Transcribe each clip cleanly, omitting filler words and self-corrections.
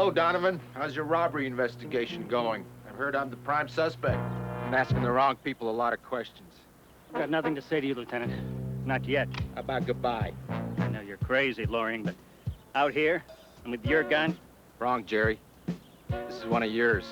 Hello, Donovan. How's your robbery investigation going? I've heard I'm the prime suspect. I'm asking the wrong people a lot of questions. I've got nothing to say to you, Lieutenant. Not yet. How about goodbye? I know you're crazy, Loring, but out here, and with your gun? Wrong, Jerry. This is one of yours.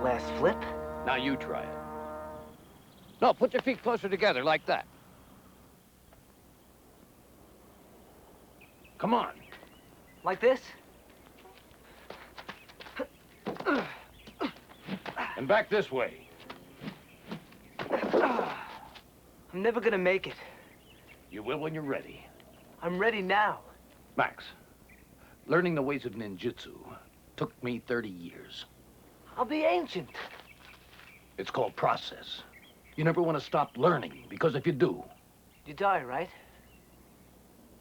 Last flip. Now you try it. No, put your feet closer together, like that. Come on. Like this? And back this way. I'm never gonna make it. You will when you're ready. I'm ready now. Max, learning the ways of ninjutsu took me 30 years. I'll be ancient. It's called process. You never want to stop learning, because if you do... You die, right?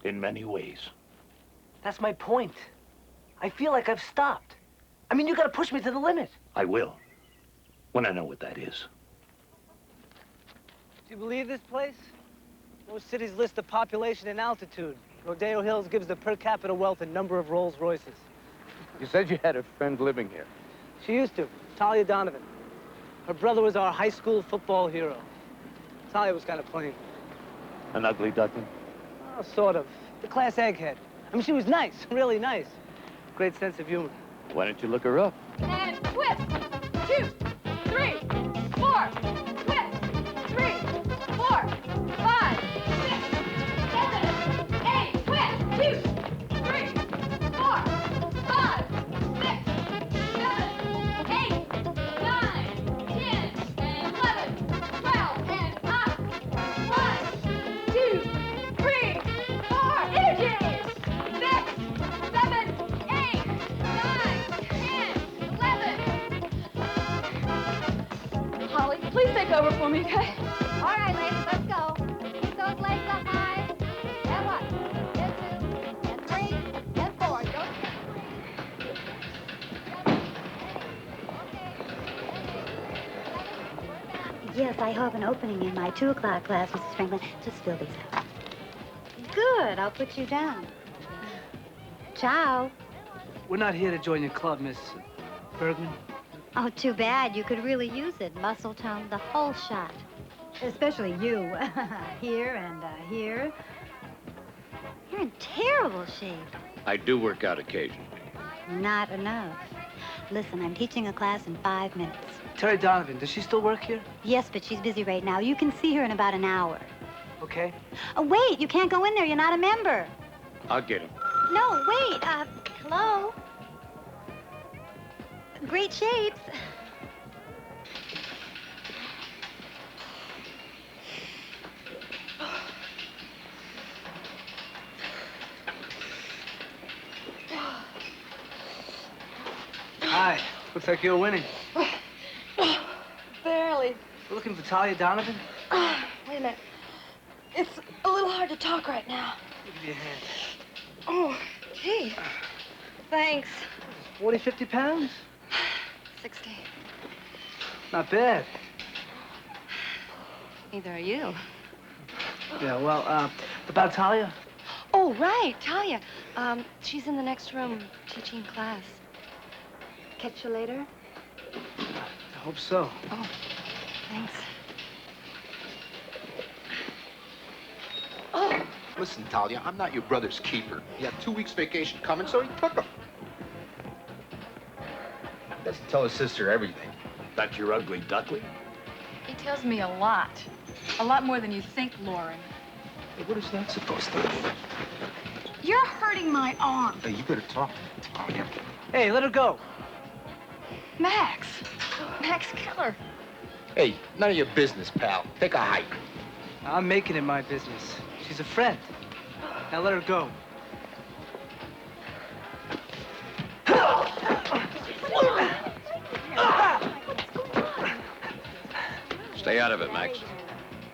In many ways. That's my point. I feel like I've stopped. I mean, you gotta push me to the limit. I will, when I know what that is. Do you believe this place? Most cities list the population and altitude. Rodeo Hills gives the per capita wealth and number of Rolls Royces. You said you had a friend living here. She used to, Talia Donovan. Her brother was our high school football hero. Talia was kind of plain. An ugly duckling? Oh, sort of. The class egghead. I mean, she was nice, really nice. Great sense of humor. Why don't you look her up? And twist. 2, 3, 4. Twist. 3, 4, 5, 6, 7, 8. Twist. 2, 3, 4, 5, 6, 7, 8, 9, 10, and 11, 12, and up. 1, 2, 3, 4. Energies. 6, 7, 8, 9, 10, 11. Holly, please take over for me, okay? All right, ladies, let's go. Keep those legs up high. And 1, and 2, and 3, and 4. Don't skip 3. 7, 8. Yes, I have an opening in my 2 o'clock class, Mrs. Franklin. Just fill these out. Good, I'll put you down. Ciao. We're not here to join your club, Miss Bergman. Oh, too bad. You could really use it. Muscle tone, the whole shot. Especially you. Here and here. You're in terrible shape. I do work out occasionally. Not enough. Listen, I'm teaching a class in 5 minutes. Terry Donovan, does she still work here? Yes, but she's busy right now. You can see her in about an hour. Okay. Oh, wait, you can't go in there. You're not a member. I'll get him. No, wait. Hello? Great shapes. Hi. Looks like you're winning. Barely. We're looking for Talia Donovan? Wait a minute. It's a little hard to talk right now. Give me a hand. Oh, gee. Thanks. 40, 50 pounds? 60. Not bad. Neither are you. Yeah, well, about Talia? Oh, right, Talia. She's in the next room teaching class. Catch you later? I hope so. Oh, thanks. Oh. Listen, Talia, I'm not your brother's keeper. He had 2 weeks vacation coming, so he took him. Doesn't tell his sister everything. That's your ugly duckling? He tells me a lot. A lot more than you think, Loring. Hey, what is that supposed to mean? You're hurting my arm. Hey, you better talk to Talia. Hey, let her go. Max. Max Killer. Hey, none of your business, pal. Take a hike. I'm making it my business. She's a friend. Now let her go. Stay out of it, Max.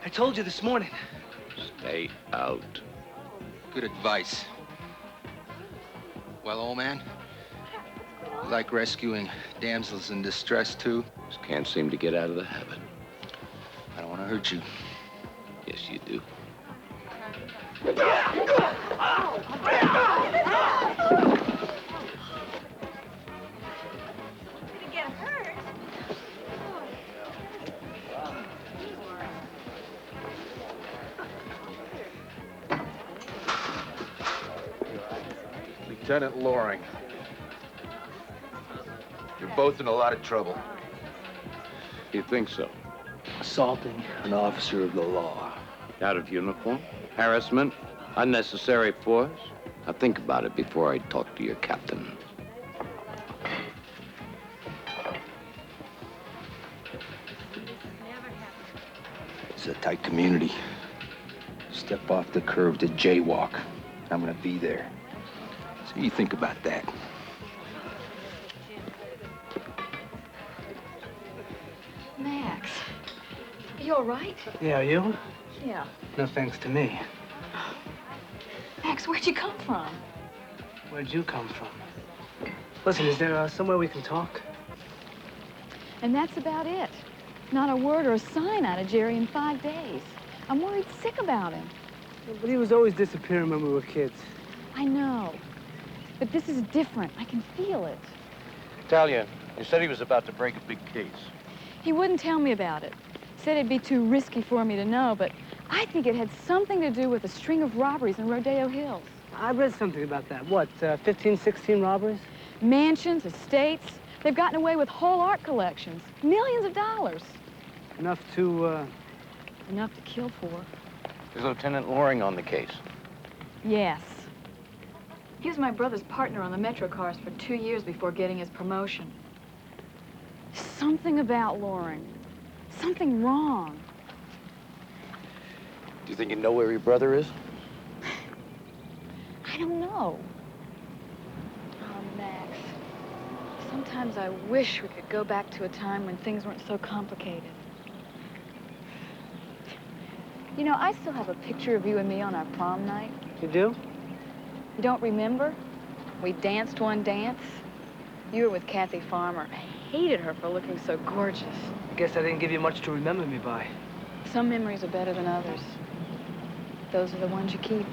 I told you this morning. Stay out. Good advice. Well, old man, you like rescuing damsels in distress, too? Just can't seem to get out of the habit. I don't want to hurt you. Yes, you do. Lieutenant Loring. You're both in a lot of trouble. You think so? Assaulting an officer of the law. Out of uniform? Harassment? Unnecessary force? Now think about it before I talk to your captain. It's a tight community. Step off the curve to jaywalk. I'm gonna be there. So you think about that. Max, you all right? Yeah, you? Yeah. No thanks to me. Max, where'd you come from? Where'd you come from? Listen, is there somewhere we can talk? And that's about it. Not a word or a sign out of Jerry in 5 days. I'm worried sick about him. But he was always disappearing when we were kids. I know. But this is different. I can feel it. Talia, you said he was about to break a big case. He wouldn't tell me about it. Said it'd be too risky for me to know, but I think it had something to do with a string of robberies in Rodeo Hills. I read something about that. What, 15, 16 robberies? Mansions, estates. They've gotten away with whole art collections. Millions of dollars. Enough to, Enough to kill for. Is Lieutenant Loring on the case? Yes. He was my brother's partner on the Metro cars for 2 years before getting his promotion. Something about Loring. Something wrong. Do you think you know where your brother is? I don't know. Oh, Max. Sometimes I wish we could go back to a time when things weren't so complicated. You know, I still have a picture of you and me on our prom night. You do? You don't remember? We danced one dance. You were with Kathy Farmer. I hated her for looking so gorgeous. I guess I didn't give you much to remember me by. Some memories are better than others. Those are the ones you keep.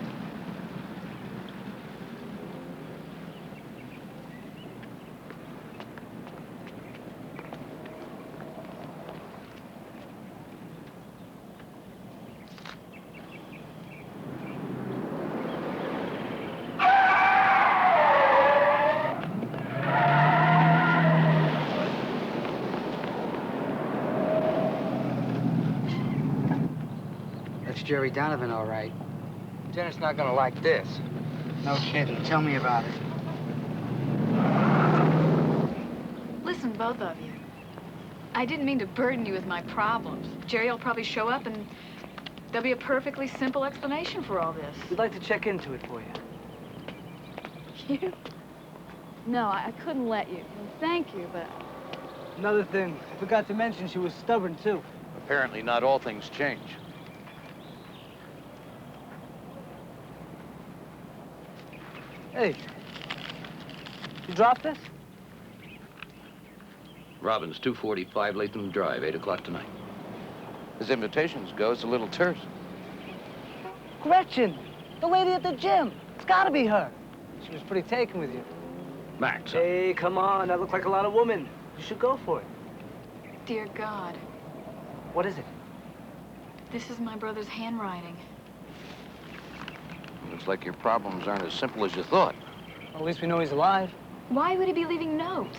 That's Jerry Donovan, all right. Janet's not gonna like this. No kidding. Tell me about it. Listen, both of you. I didn't mean to burden you with my problems. Jerry will probably show up and there'll be a perfectly simple explanation for all this. We'd like to check into it for you. You? No, I couldn't let you. Thank you, but... Another thing, I forgot to mention she was stubborn, too. Apparently not all things change. Hey, you dropped this? Robbins, 245 Latham Drive, 8 o'clock tonight. As invitations go, it's a little terse. Gretchen, the lady at the gym. It's gotta be her. She was pretty taken with you. Max. Hey, come on, that looks like a lot of women. You should go for it. Dear God, What is it? this is my brother's handwriting. Looks like your problems aren't as simple as you thought. Well, at least we know he's alive. Why would he be leaving notes?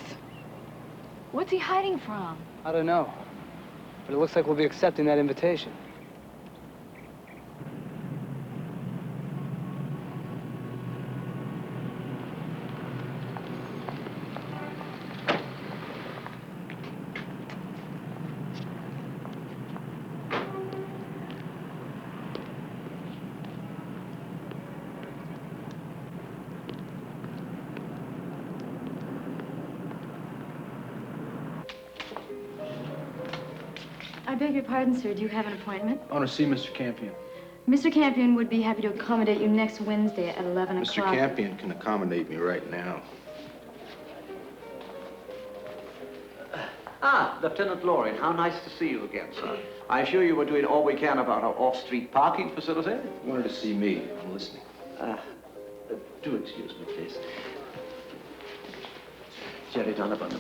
What's he hiding from? I don't know. But it looks like we'll be accepting that invitation. I beg your pardon, sir. Do you have an appointment? I want to see Mr. Campion. Mr. Campion would be happy to accommodate you next Wednesday at 11 Mr. o'clock. Campion can accommodate me right now. Lieutenant Loring, how nice to see you again, sir. I assure you we're doing all we can about our off-street parking facility. You wanted to see me. I'm listening. Do excuse me, please. Jerry Donovan.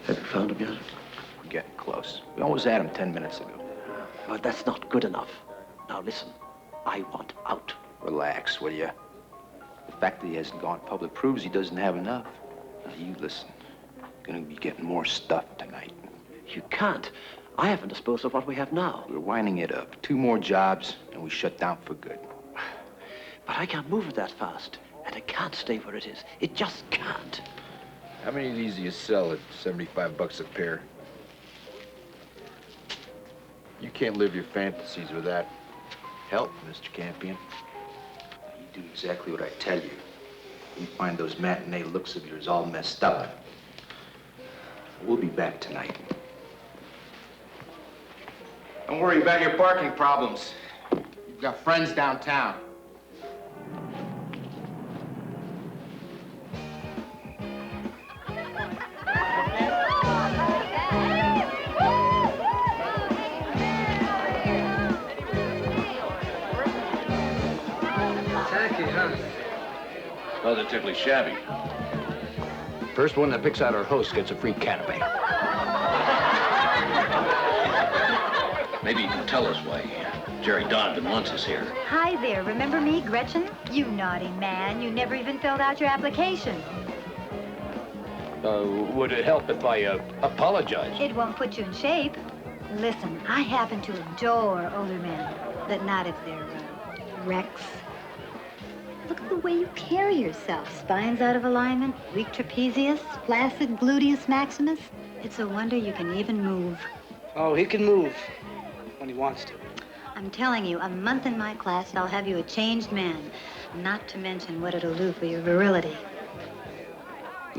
Have you found him yet? We're getting close. We almost had him 10 minutes ago. Well, that's not good enough. Now listen, I want out. Relax, will you? The fact that he hasn't gone public proves he doesn't have enough. Now, you listen. Gonna be getting more stuff tonight. You can't. I haven't disposed of what we have now. We're winding it up. 2 more jobs, and we shut down for good. But I can't move it that fast. And it can't stay where it is. It just can't. How many of these do you sell at 75 bucks a pair? You can't live your fantasies without help, Mr. Campion. You do exactly what I tell you. You find those matinee looks of yours all messed up. We'll be back tonight. Don't worry about your parking problems. You've got friends downtown. Positively shabby. First one that picks out our host gets a free canopy. Maybe you can tell us why Jerry Donovan wants us here. Hi there. Remember me, Gretchen? You naughty man. You never even filled out your application. Would it help if I apologize? It won't put you in shape. Listen, I happen to adore older men, but not if they're wrecks. Look at the way you carry yourself. Spines out of alignment, weak trapezius, flaccid gluteus maximus. It's a wonder you can even move. Oh, he can move when he wants to. I'm telling you, a month in my class, I'll have you a changed man. Not to mention what it'll do for your virility.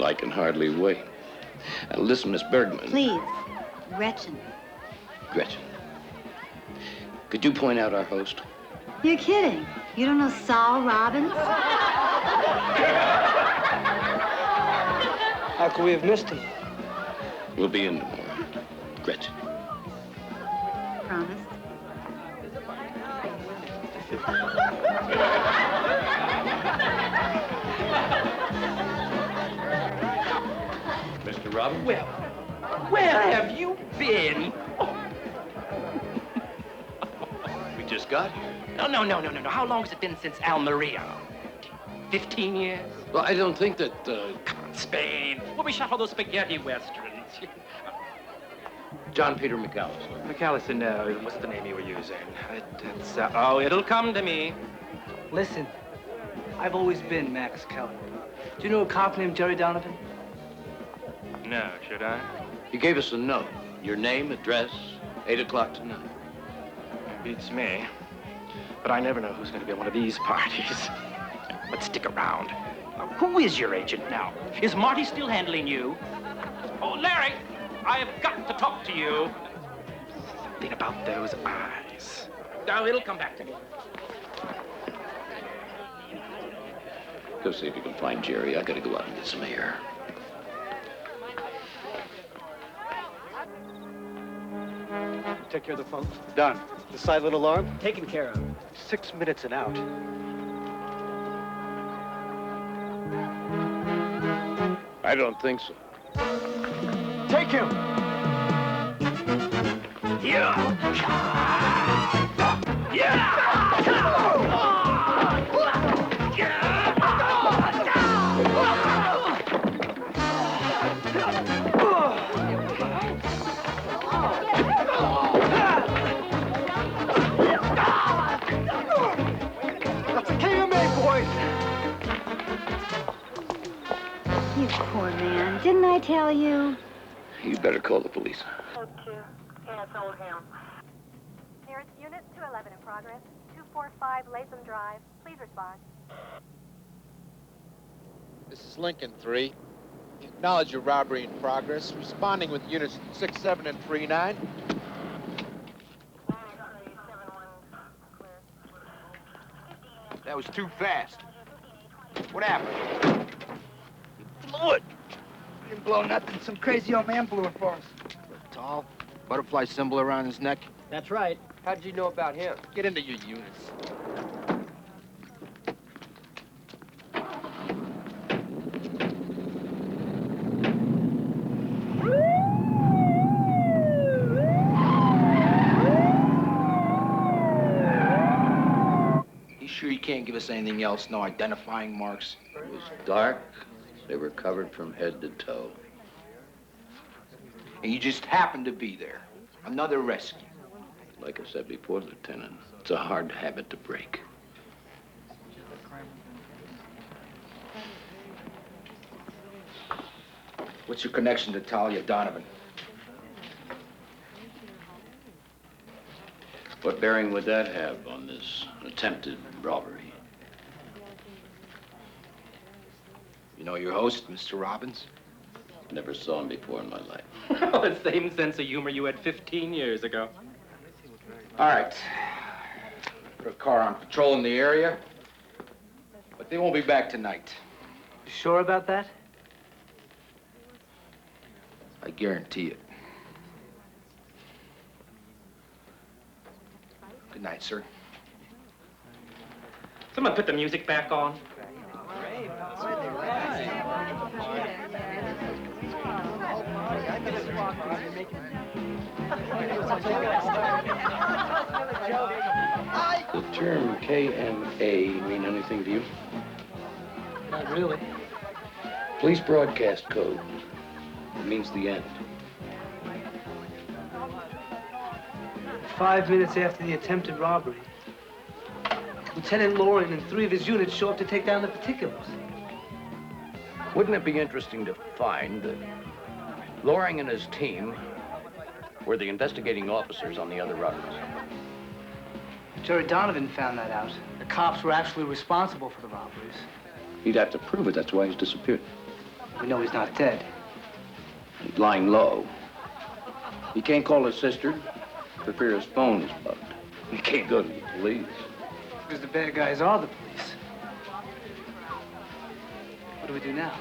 I can hardly wait. Listen, Miss Bergman. Please, Gretchen. Gretchen. Could you point out our host? You're kidding. You don't know Saul Robbins? How could we have missed him? We'll be in tomorrow. Gretchen. Promise. Mr. Robbins? Well, where have you been? We just got here. No. How long has it been since Almeria? 15 years? Well, I don't think that, Spain. Well, we shot all those spaghetti westerns. John Peter McAllister. McAllister, no. What's the name you were using? Oh, it'll come to me. Listen, I've always been Max Keller. Do you know a cop named Jerry Donovan? No, should I? you gave us a note. Your name, address, 8 o'clock tonight. Beats me. But I never know who's going to be at one of these parties. But stick around. Who is your agent now? Is Marty still handling you? Oh, Larry, I have got to talk to you. Something about those eyes. Now, it'll come back to me. Go see if you can find Jerry. I gotta go out and get some air. Take care of the phone. Done. The silent alarm? Taken care of. 6 minutes and out. I don't think so. Take him! You poor man. Didn't I tell you? You better call the police. Nearest unit 211 in progress. 245 Latham Drive. Please respond. This is Lincoln 3. Acknowledge your robbery in progress. Responding with units 6-7 and 3-9. That was too fast. What happened? Blew it. We didn't blow nothing. Some crazy old man blew it for us. Tall, butterfly symbol around his neck. That's right. How did you know about him? Get into your units. You sure you can't give us anything else? No identifying marks? It was dark. They were covered from head to toe. And you just happened to be there. Another rescue. Like I said before, Lieutenant, it's a hard habit to break. What's your connection to Talia Donovan? What bearing would that have on this attempted robbery? You know your host, Mr. Robbins? Never saw him before in my life. The same sense of humor you had 15 years ago. All right. Put a car on patrol in the area, but they won't be back tonight. You sure about that? I guarantee it. Good night, sir. Someone put the music back on. The term KMA mean anything to you? Not really. Police broadcast code. It means the end. 5 minutes after the attempted robbery, Lieutenant Loring and 3 of his units show up to take down the particulars. Wouldn't it be interesting to find that Loring and his team were the investigating officers on the other robberies? Jerry Donovan found that out. The cops were actually responsible for the robberies. He'd have to prove it. That's why he's disappeared. We know he's not dead. He's lying low. He can't call his sister for fear his phone is bugged. He can't go to the police. Because the bad guys are the police. What do we do now?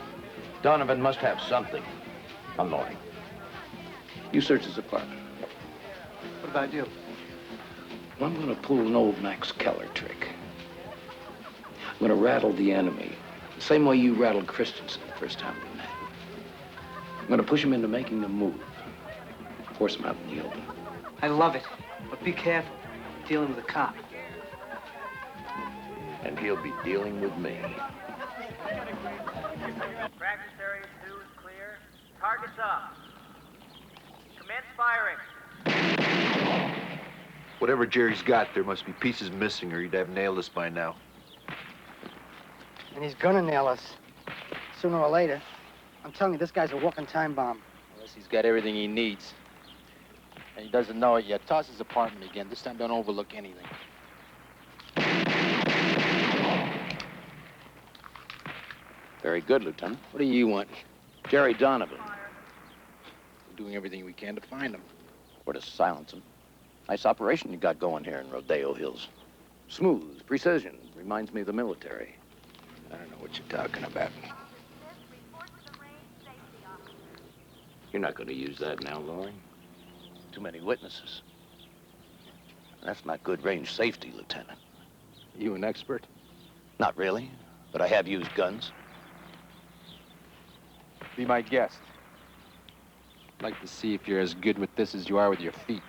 Donovan must have something on Loring. You search his apartment. What about you? Well, I'm going to pull an old Max Keller trick. I'm going to rattle the enemy, the same way you rattled Christensen the first time we met. I'm going to push him into making a move, force him out in the open. I love it, but be careful. You're dealing with a cop. And he'll be dealing with me. Practice area 2 is clear. Target's up. Commence firing. Whatever Jerry's got, there must be pieces missing or he'd have nailed us by now. And he's gonna nail us. Sooner or later. I'm telling you, this guy's a walking time bomb. Unless he's got everything he needs. And he doesn't know it yet. Toss his apartment again. This time, don't overlook anything. Very good, Lieutenant. What do you want? Jerry Donovan. We're doing everything we can to find him. Or to silence him. Nice operation you got going here in Rodeo Hills. Smooth, precision. Reminds me of the military. I don't know what you're talking about. You're not going to use that now, Loring. Too many witnesses. That's not good range safety, Lieutenant. You an expert? Not really, but I have used guns. Be my guest. I'd like to see if you're as good with this as you are with your feet.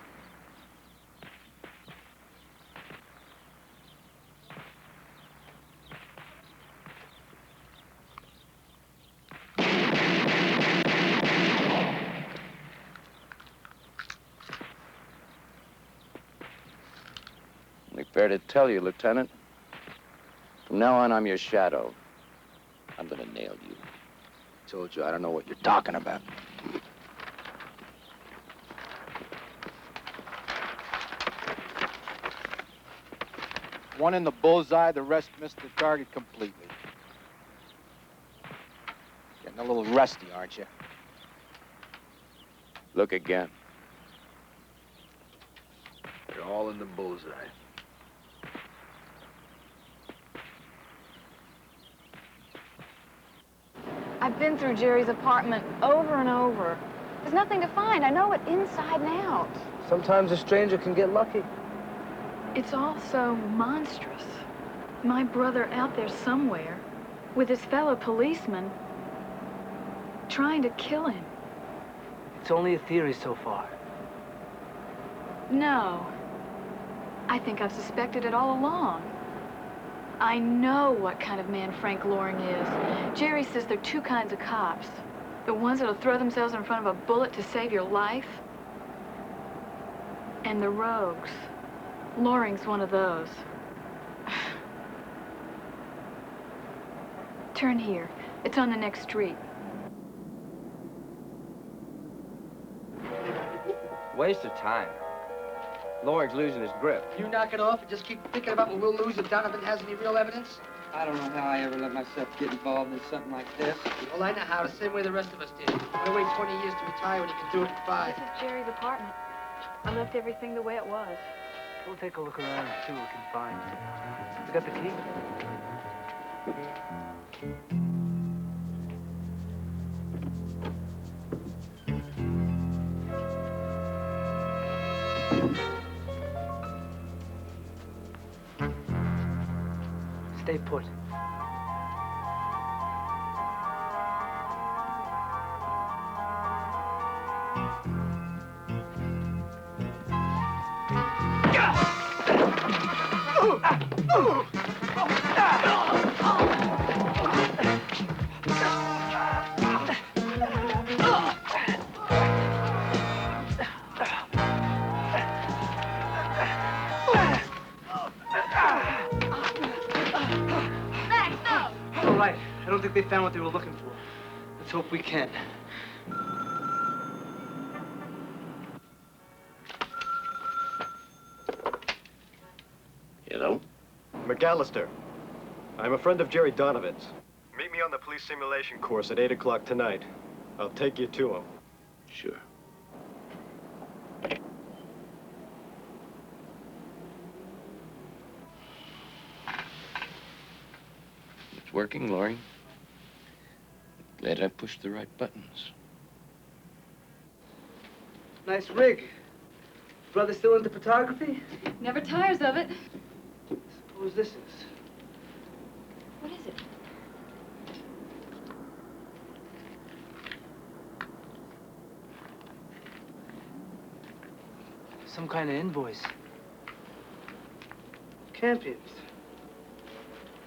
Only fair to tell you, Lieutenant. From now on, I'm your shadow. I'm gonna nail you. Told you, I don't know what you're talking about. One in the bullseye, the rest missed the target completely. Got Getting a little rusty, aren't you? Look again. They're all in the bullseye. I've been through Jerry's apartment over and over. There's nothing to find. I know it inside and out. Sometimes a stranger can get lucky. It's all so monstrous. My brother out there somewhere with his fellow policeman trying to kill him. It's only a theory so far. No. I think I've suspected it all along. I know what kind of man Frank Loring is. Jerry says there are two kinds of cops. The ones that'll throw themselves in front of a bullet to save your life. And the rogues. Loring's one of those. Turn here. It's on the next street. Waste of time. Loring's losing his grip. You knock it off and just keep thinking about what we'll lose if Donovan has any real evidence? I don't know how I ever let myself get involved in something like this. Well, I know how, the same way the rest of us did. Why wait 20 years to retire when you can do it in 5? This is Jerry's apartment. I left everything the way it was. We'll take a look around and see what we can find. You got the key? Stay put. All right. I don't think they found what they were looking for. Let's hope we can. Hello? McAllister. I'm a friend of Jerry Donovan's. Meet me on the police simulation course at 8 o'clock tonight. I'll take you to him. Sure. It's working, Loring. Glad I pushed the right buttons. Nice rig. Brother still into photography? Never tires of it. Suppose this is. What is it? Some kind of invoice. Campions.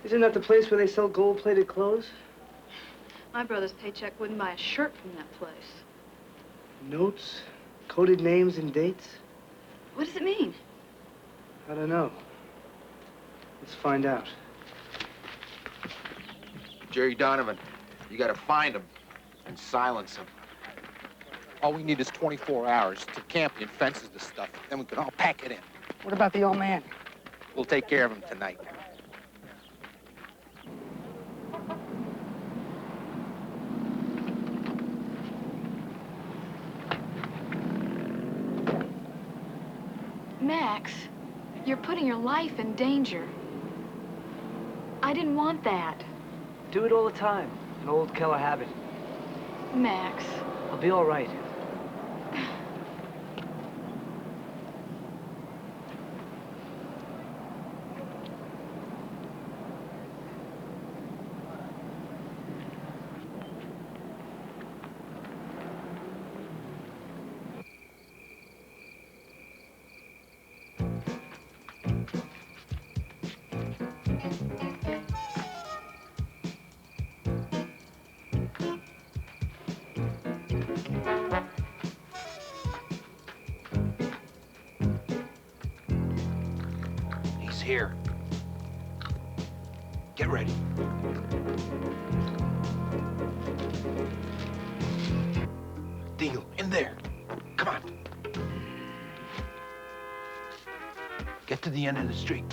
Isn't that the place where they sell gold-plated clothes? My brother's paycheck wouldn't buy a shirt from that place. Notes, coded names and dates? What does it mean? I don't know. Let's find out. Jerry Donovan, you gotta find him and silence him. All we need is 24 hours to Campion fences the stuff. Then we can all pack it in. What about the old man? We'll take care of him tonight. Max, you're putting your life in danger. I didn't want that. Do it all the time. An old Keller habit. Max. I'll be all right. Here. Get ready. Deal, in there. Come on. Get to the end of the street.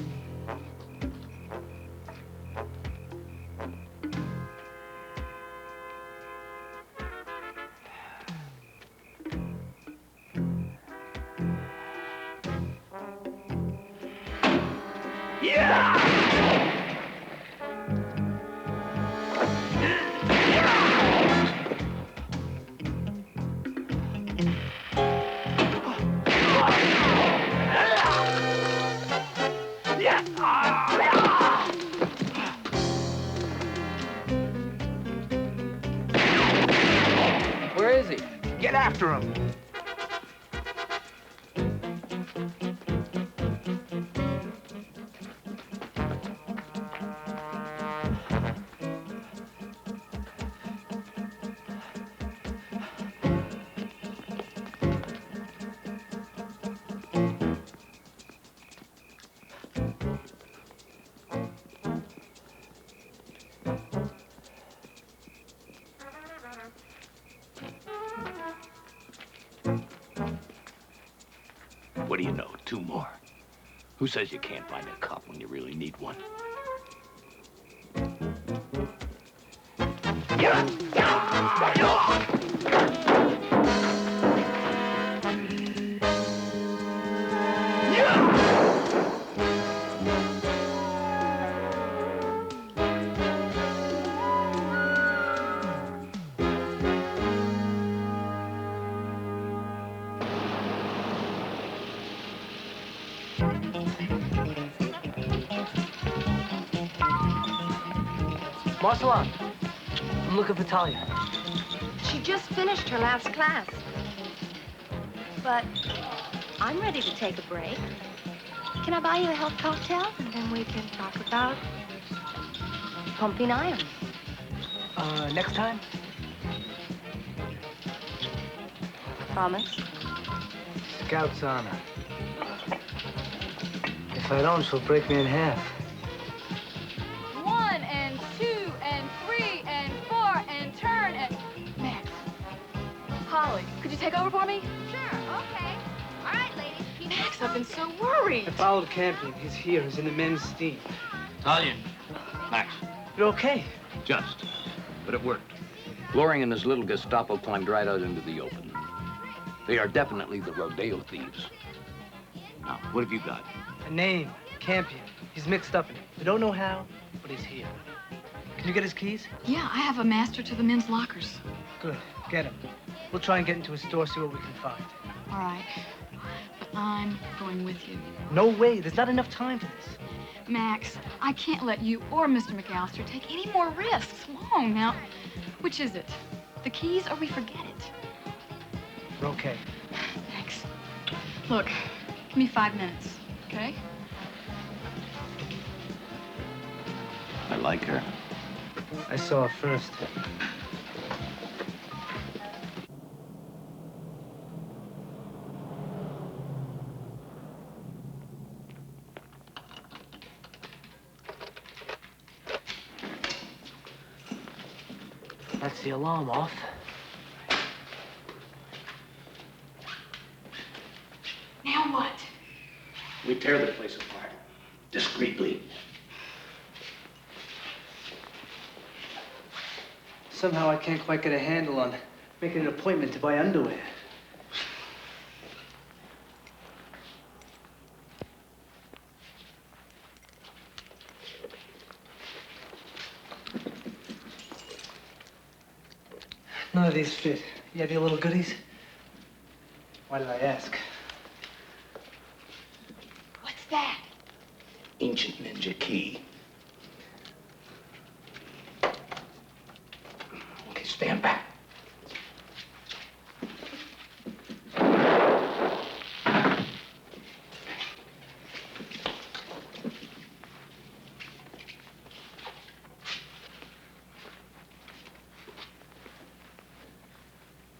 Where is he? Get after him. What do you know? 2 more. Who says you can't find a cop when you really need one? Marcelon, I'm looking for Talia. She just finished her last class. But I'm ready to take a break. Can I buy you a health cocktail? And then we can talk about pumping iron. Next time? Promise? Scout's honor. If I don't, she'll break me in half. 1 and 2 and 3 and 4 and turn and... Max. Holly, could you take over for me? Sure, okay. All right, ladies. Keep Max, I've been so worried. I followed Campion. He's here. He's in the men's team. Talia. Max. You're okay. Just. But it worked. Loring and his little Gestapo climbed right out into the open. They are definitely the rodeo thieves. Now, what have you got? A name, Campion. He's mixed up in it. We don't know how, but he's here. Can you get his keys? Yeah, I have a master to the men's lockers. Good. Get him. We'll try and get into his store, see what we can find. All right. But I'm going with you. No way. There's not enough time for this. Max, I can't let you or Mr. McAllister take any more risks. Long now. Which is it? The keys or we forget it? We're okay. Thanks. Look, give me 5 minutes, okay? I like her. I saw her first. That's the alarm off. Now what? We tear the place apart. Discreetly. Somehow I can't quite get a handle on making an appointment to buy underwear. None of these fit. You have your little goodies? Why did I ask? What's that? Ancient ninja key. Okay, stand back.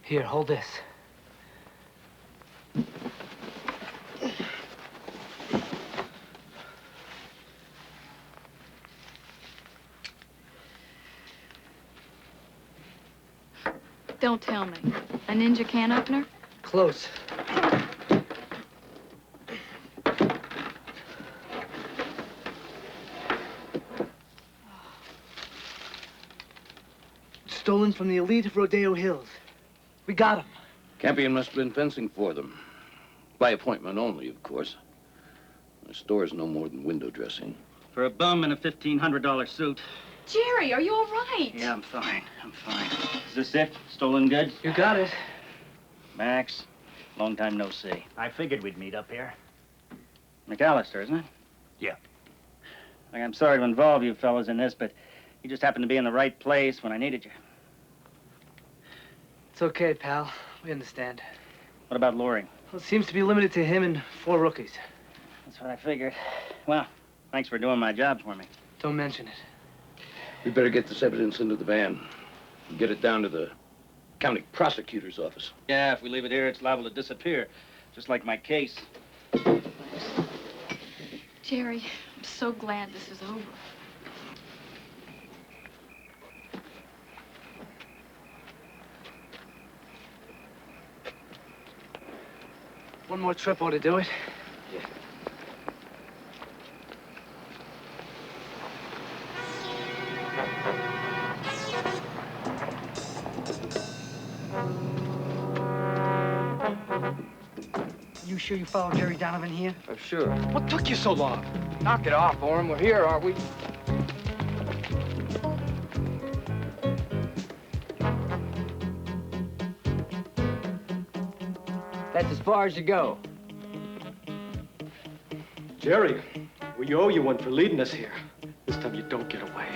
Here, hold this. Don't tell me. A ninja can opener? Close. Stolen from the elite of Rodeo Hills. We got him. Campion must have been fencing for them. By appointment only, of course. The store's no more than window dressing. For a bum in a $1,500 suit. Jerry, are you all right? Yeah, I'm fine. I'm fine. Is this it? Stolen goods? You got it. Max, long time no see. I figured we'd meet up here. McAllister, isn't it? Yeah. Like, I'm sorry to involve you fellas in this, but you just happened to be in the right place when I needed you. It's okay, pal. We understand. What about Loring? Well, it seems to be limited to him and 4 rookies. That's what I figured. Well, thanks for doing my job for me. Don't mention it. We better get this evidence into the van and get it down to the county prosecutor's office. Yeah, if we leave it here, it's liable to disappear. Just like my case. Jerry, I'm so glad this is over. One more trip ought to do it. You sure you followed Jerry Donovan here? Oh, sure. What took you so long? Knock it off, Orm. We're here, aren't we? That's as far as you go. Jerry, we owe you one for leading us here. This time you don't get away.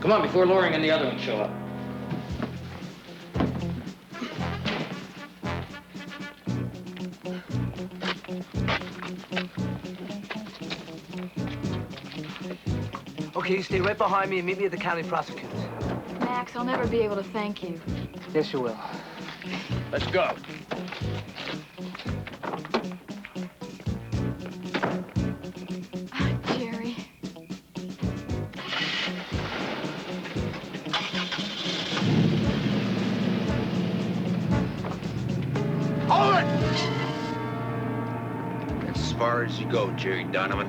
Come on, before Loring and the other ones show up. Okay, you stay right behind me and meet me at the county prosecutor's. Max, I'll never be able to thank you. Yes, you will. Let's go. Jerry. Hold it! That's as far as you go, Jerry Donovan.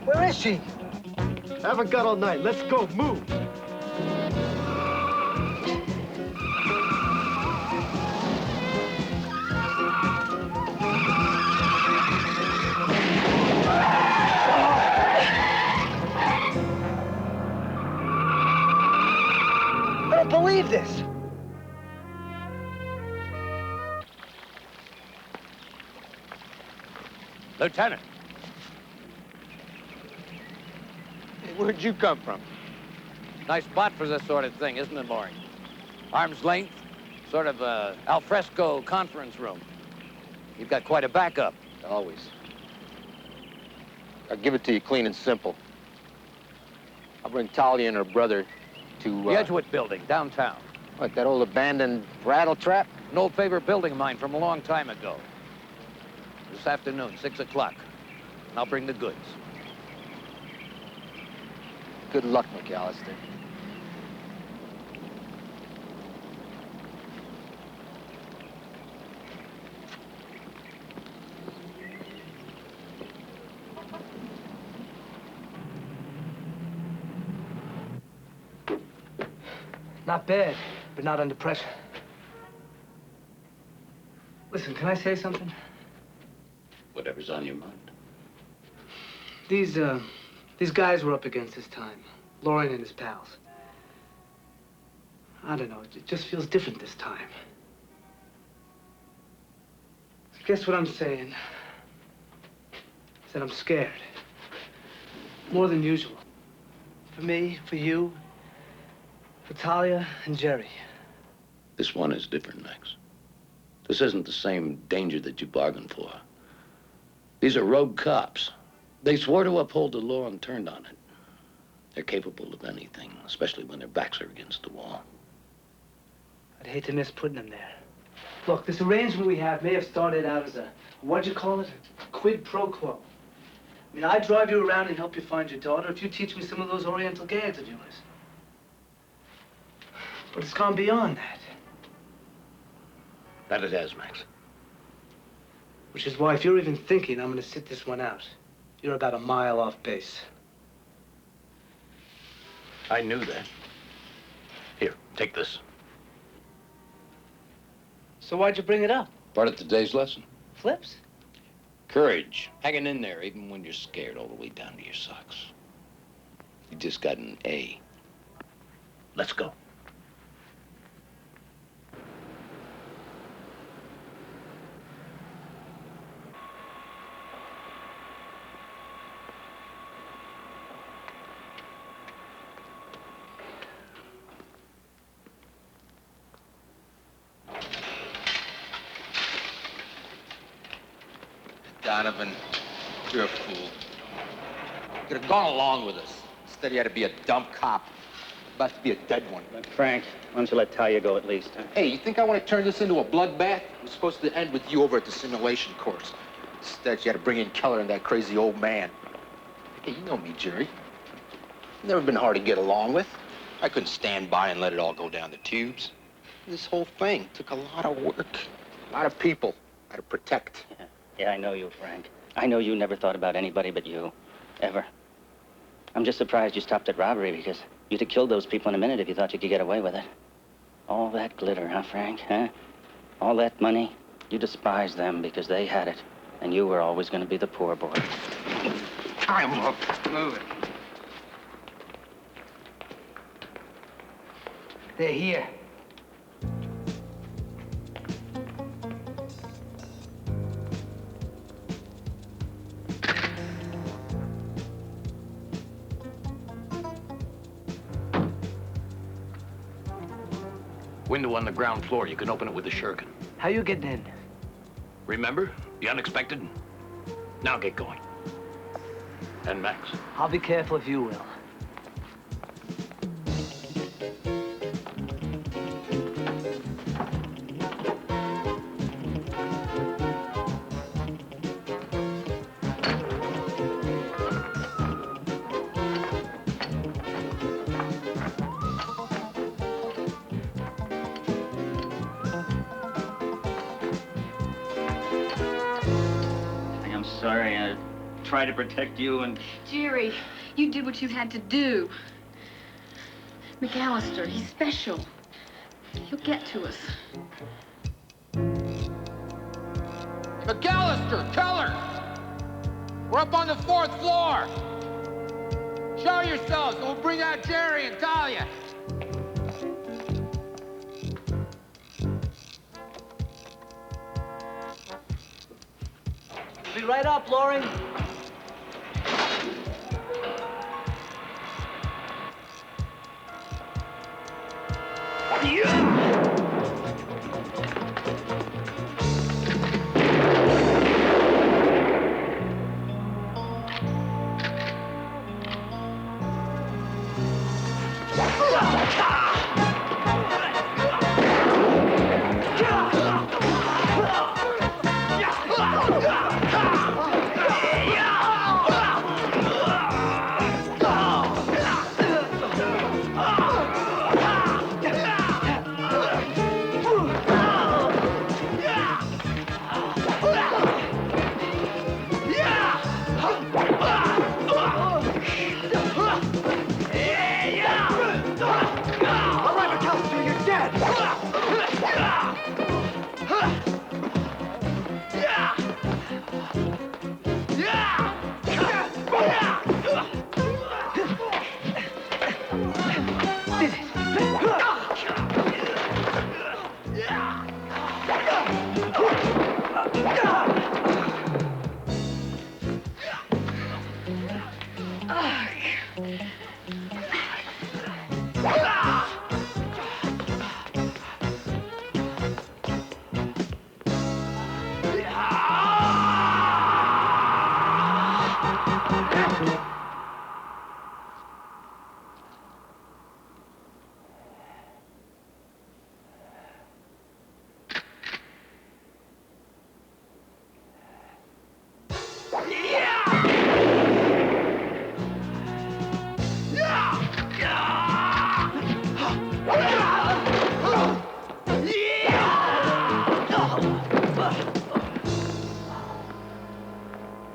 Where is she? Haven't got all night. Let's go. Move. I don't believe this. Lieutenant. Where'd you come from? Nice spot for this sort of thing, isn't it, Loring? Arm's length, sort of a al fresco conference room. You've got quite a backup. Always. I'll give it to you clean and simple. I'll bring Talia and her brother to, The Edgewood building, downtown. What, that old abandoned rattle trap? An old favorite building of mine from a long time ago. This afternoon, 6 o'clock. And I'll bring the goods. Good luck, McAllister. Not bad, but not under pressure. Listen, can I say something? Whatever's on your mind. These guys we're up against this time. Loring and his pals. I don't know, it just feels different this time. Guess what I'm saying? Is that I'm scared. More than usual. For me, for you, for Talia and Jerry. This one is different, Max. This isn't the same danger that you bargained for. These are rogue cops. They swore to uphold the law and turned on it. They're capable of anything, especially when their backs are against the wall. I'd hate to miss putting them there. Look, this arrangement we have may have started out as a, what'd you call it? A quid pro quo. I mean, I drive you around and help you find your daughter if you teach me some of those Oriental gags of yours. But it's gone beyond that. That it has, Max. Which is why if you're even thinking I'm gonna sit this one out, you're about a mile off base. I knew that. Here, take this. So why'd you bring it up? Part of today's lesson. Flips? Courage. Hanging in there even when you're scared all the way down to your socks. You just got an A. Let's go. Donovan, you're a fool. You could have gone along with us. Instead, you had to be a dumb cop. About to be a dead one. But Frank, why don't you let Talia go at least, huh? Hey, you think I want to turn this into a bloodbath? It was supposed to end with you over at the simulation course. Instead, you had to bring in Keller and that crazy old man. Hey, you know me, Jerry. Never been hard to get along with. I couldn't stand by and let it all go down the tubes. This whole thing took a lot of work. A lot of people I had to protect. Yeah, I know you, Frank. I know you never thought about anybody but you. Ever. I'm just surprised you stopped at robbery because you'd have killed those people in a minute if you thought you could get away with it. All that glitter, huh, Frank? Huh? All that money. You despised them because they had it. And you were always going to be the poor boy. Time up. Move it. They're here. Window on the ground floor. You can open it with a shuriken. How you getting in? Remember? The unexpected? Now get going. And Max. I'll be careful if you will. I'm sorry. I tried to protect you and... Jerry, you did what you had to do. McAllister, he's special. He'll get to us. McAllister, Keller! We're up on the 4th floor! Show yourselves, and we'll bring out Jerry and Talia. Be right up, Loring.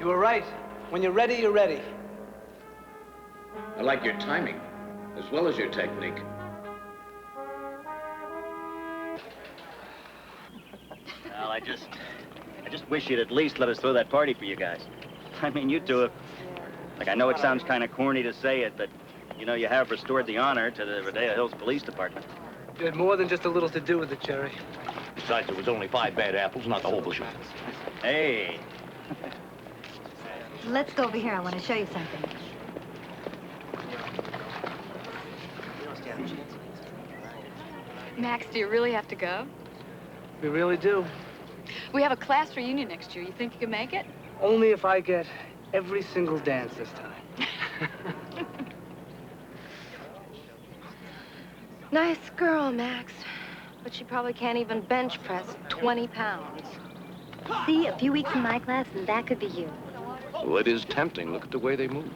You were right. When you're ready, you're ready. I like your timing. as well as your technique. Well, I just wish you'd at least let us throw that party for you guys. I mean, you two have... Like, I know it sounds kind of corny to say it, but, you know, you have restored the honor to the Rodeo Hills Police Department. You had more than just a little to do with it, Jerry. Besides, there was only 5 bad apples, not the whole bushel. Hey. Let's go over here. I want to show you something. Max, do you really have to go? We really do. We have a class reunion next year. You think you can make it? Only if I get every single dance this time. Nice girl, Max. But she probably can't even bench press 20 pounds. See, a few weeks in my class, and that could be you. Well, it is tempting. Look at the way they move.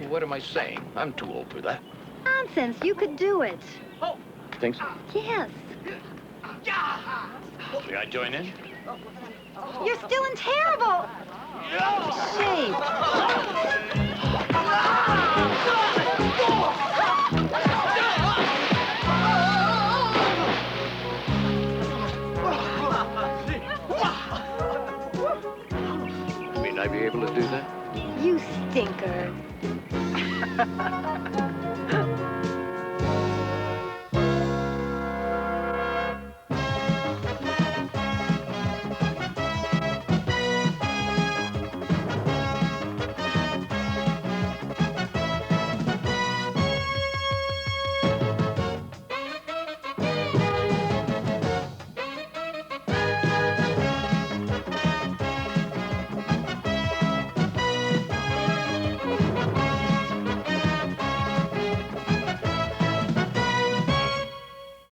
What am I saying? I'm too old for that. Nonsense. You could do it. Think so? Yes. Should I join in? You're still in terrible shape. You mean I'd be able to do that? You stinker.